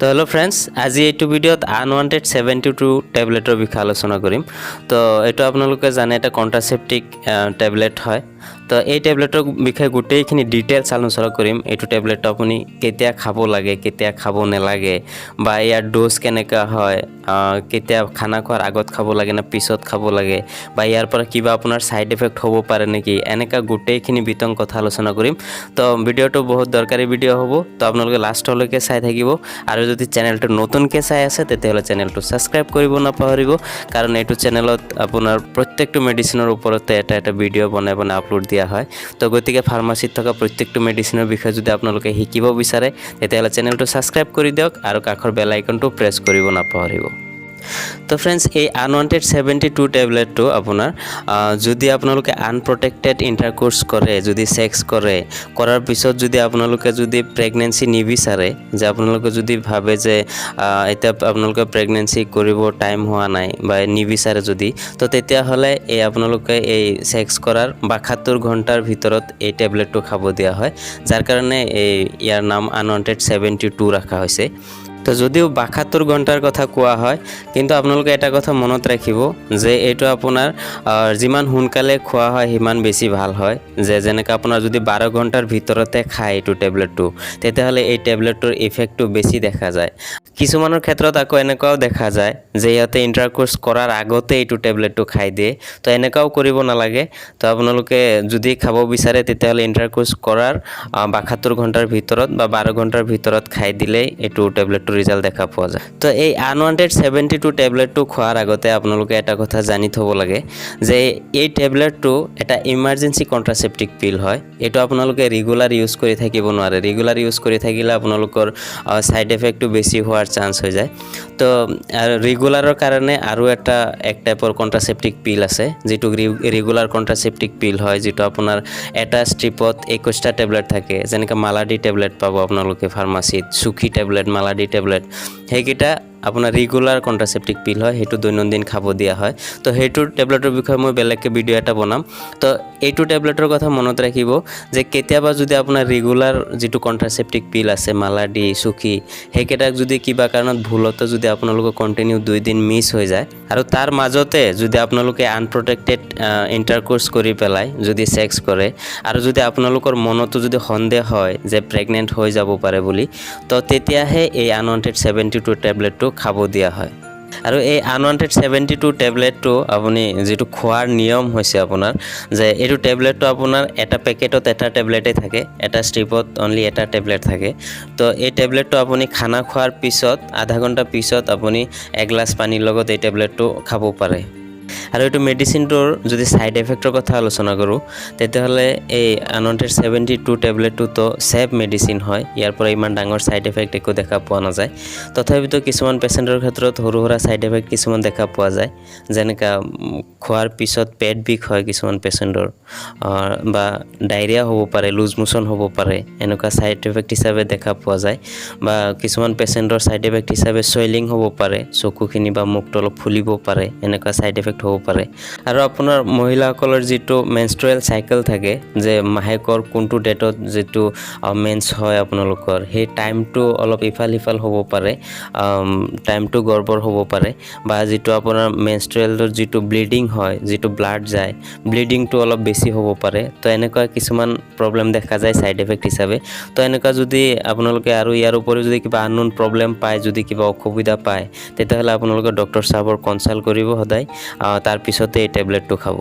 তো hello' friends, আজি এইটো ভিডিঅ'ত আনৱান্টেড 72 টেবলেটৰ বিষয়ে আলোচনা কৰিম। তো এইটো আপোনালোকে জানে এটা কণ্ট্ৰাচেপ্টিক টেবলেট হয়। তো এই টেবলেটৰ বিষয়ে গোটেইখিনি ডিটেইলছ আলোচনা কৰিম। এইটো টেবলেট আপুনি কেতিয়া খাব লাগে, কেতিয়া খাব নালাগে, বা ইয়াৰ ড'জ কেনেকুৱা হয়, কেতিয়া খানা খোৱাৰ আগত খাব লাগে না পিছত খাব লাগে, বা ইয়াৰ পৰা কিবা আপোনাৰ ছাইড এফেক্ট হ'ব পাৰে নেকি, এনেকুৱা গোটেইখিনি বিতং কথা আলোচনা কৰিম। তো ভিডিঅ'টো বহুত দৰকাৰী ভিডিঅ' হ'ব, তো আপোনালোকে লাষ্টলৈকে চাই থাকিব। আৰু যদি চেনেলটো নতুনকৈ চাই আছে তেতিয়াহ'লে চেনেলটো ছাবস্ক্ৰাইব কৰিব নাপাহৰিব, কাৰণ এইটো চেনেলত আপোনাৰ প্ৰত্যেকটো মেডিচিনৰ ওপৰতে এটা ভিডিঅ' বনাই আপলোড দিয়া হয়। তো গতিকে ফাৰ্মাচীত থকা প্ৰত্যেকটো মেডিচিনৰ বিষয়ে যদি আপোনালোকে শিকিব বিচাৰে তেতিয়াহ'লে চেনেলটো ছাবস্ক্ৰাইব কৰি দিয়ক আৰু কাষৰ বেল আইকনটো প্ৰেছ কৰিব নাপাহৰিব। তো ফ্ৰেণ্ডছ, এই আনৱান্টেড 72 টেবলেটটো আপোনাৰ যদি আপোনালোকে আনপ্ৰটেক্টেড ইণ্টাৰকোৰ্চ কৰে, যদি ছেক্স কৰাৰ পিছত যদি আপোনালোকে যদি প্ৰেগনেঞ্চি নিবিচাৰে, যে আপোনালোকে যদি ভাবে যে এতিয়া আপোনালোকে প্ৰেগনেঞ্চি কৰিব টাইম হোৱা নাই বা নিবিচাৰে যদি, তো তেতিয়াহ'লে আপোনালোকে এই ছেক্স কৰাৰ 72 ঘণ্টাৰ ভিতৰত এই টেবলেটটো খাব দিয়া হয়, যাৰ কাৰণে ইয়াৰ নাম আনৱান্টেড 72 ৰখা হৈছে। তো যদিও 72 ঘণ্টাৰ কথা কোৱা হয়, কিন্তু আপোনালোকে এটা কথা মনত ৰাখিব যে এইটো আপোনাৰ যিমান সোনকালে খোৱা হয় সিমান বেছি ভাল হয়। যেনেকৈ আপোনাৰ যদি 12 ঘণ্টাৰ ভিতৰতে খায় এইটো টেবলেটটো, তেতিয়াহ'লে এই টেবলেটটোৰ ইফেক্টটো বেছি দেখা যায়। কিছুমানৰ ক্ষেত্ৰত আকৌ এনেকুৱাও দেখা যায় যে ইহঁতে ইণ্টাৰকোৰ্চ কৰাৰ আগতে এইটো টেবলেটটো খাই দিয়ে। তো এনেকুৱাও কৰিব নালাগে। তো আপোনালোকে যদি খাব বিচাৰে তেতিয়াহ'লে ইণ্টাৰকোৰ্চ কৰাৰ 72 ঘণ্টাৰ ভিতৰত বা 12 ঘণ্টাৰ ভিতৰত খাই দিলেই এইটো টেবলেটটোৰ ৰিজাল্ট দেখা পোৱা যায়। তো এই আনৱান্টেড 72 টেবলেটটো খোৱাৰ আগতে আপোনালোকে এটা কথা জানি থ'ব লাগে যে এই টেবলেটটো এটা ইমাৰ্জেঞ্চি কণ্ট্ৰাচেপ্টিক পিল হয়। এইটো আপোনালোকে ৰেগুলাৰ ইউজ কৰি থাকিব নোৱাৰে। ৰেগুলাৰ ইউজ কৰি থাকিলে আপোনালোকৰ ছাইড এফেক্টটো বেছি হোৱাৰ চান্স হৈ যায়। তো ৰেগুলাৰৰ কাৰণে আৰু এক টাইপৰ কণ্ট্ৰাচেপ্টিক পিল আছে, যিটো ৰেগুলাৰ কণ্ট্ৰাচেপ্টিক পিল হয়, যিটো আপোনাৰ এটা ষ্ট্ৰিপত 21টা টেবলেট থাকে। যেনেকৈ মালাডি টেবলেট পাব আপোনালোকে ফাৰ্মাচীত, সুখী টেবলেট, মালাডি টেবলেট, সেইকেইটা আপোনাৰ ৰেগুলাৰ কণ্ট্ৰাচেপ্টিক পিল হয়, সেইটো দৈনন্দিন খাব দিয়া হয়। তো সেইটোৰ টেবলেটৰ বিষয়ে মই বেলেগকৈ ভিডিঅ' এটা বনাম। তো এইটো টেবলেটৰ কথা মনত ৰাখিব যে কেতিয়াবা যদি আপোনাৰ ৰেগুলাৰ যিটো কণ্ট্ৰাচেপ্টিক পিল আছে, মালাডি, সুখী, সেইকেইটাক যদি কিবা কাৰণত ভুলতে যদি আপোনালোকৰ কণ্টিনিউ 2 দিন মিছ হৈ যায়, আৰু তাৰ মাজতে যদি আপোনালোকে আনপ্ৰটেক্টেড ইণ্টাৰকোৰ্চ কৰি পেলাই যদি ছেক্স কৰে, আৰু যদি আপোনালোকৰ মনতো যদি সন্দেহ হয় যে প্ৰেগনেণ্ট হৈ যাব পাৰে বুলি, তো তেতিয়াহে এই আনৱান্টেড 72 টেবলেটটো খাব দিয়া হয়। আৰু এই আনৱান্টেড 72 টেবলেটটো আপুনি যিটো খোৱাৰ নিয়ম হৈছে আপোনাৰ, যে এইটো টেবলেটটো আপোনাৰ এটা পেকেটত এটা টেবলেটেই থাকে, এটা ষ্ট্ৰিপত অনলি এটা টেবলেট থাকে। তো এই টেবলেটটো আপুনি খানা খোৱাৰ পিছত আধা ঘণ্টা পিছত আপুনি এগিলাচ পানীৰ লগত এই টেবলেটটো খাব পাৰে। আৰু এইটো মেডিচিনটোৰ যদি ছাইড এফেক্টৰ কথা আলোচনা কৰোঁ, তেতিয়াহ'লে এই আনৱান্টেড 72 টেবলেটটোতো ছেফ মেডিচিন হয়। ইয়াৰ পৰা ইমান ডাঙৰ ছাইড এফেক্ট একো দেখা পোৱা নাযায়। তথাপিতো কিছুমান পেচেণ্টৰ ক্ষেত্ৰত সৰু সুৰা ছাইড এফেক্ট কিছুমান দেখা পোৱা যায়, যেনেকৈ খোৱাৰ পিছত পেট বিষ হয় কিছুমান পেচেণ্টৰ, বা ডায়েৰিয়া হ'ব পাৰে, লুজ মোশ্যন হ'ব পাৰে, এনেকুৱা ছাইড এফেক্ট হিচাপে দেখা পোৱা যায়। বা কিছুমান পেচেণ্টৰ ছাইড এফেক্ট হিচাপে চুৱেলিং হ'ব পাৰে, চকুখিনি বা মুখটো অলপ ফুলিব পাৰে, এনেকুৱা ছাইড এফেক্ট হ'ব পাৰে। আৰু আপোনাৰ মহিলাসকলৰ যিটো মেনষ্ট্ৰুৱেল চাইকেল থাকে, যে মাহেকৰ কোনটো ডেটত যিটো মেন্স হয় আপোনালোকৰ, সেই টাইমটো অলপ ইফাল সিফাল হ'ব পাৰে, টাইমটো গড়বড় হ'ব পাৰে, বা যিটো আপোনাৰ মেনষ্ট্ৰুৱেলৰ যিটো ব্লিডিং হয়, যিটো ব্লাড যায়, ব্লিডিংটো অলপ বেছি হ'ব পাৰে। তো এনেকুৱা কিছুমান প্ৰব্লেম দেখা যায় ছাইড এফেক্ট হিচাপে। তো এনেকুৱা যদি আপোনালোকে আৰু ইয়াৰ উপৰিও যদি কিবা আননোন প্ৰব্লেম পায়, যদি কিবা অসুবিধা পায়, তেতিয়াহ'লে আপোনালোকে ডক্টৰ চাহাবৰ কনচাল্ট কৰিব সদায়, তাৰপিছতে এই টেবলেটটো খাব।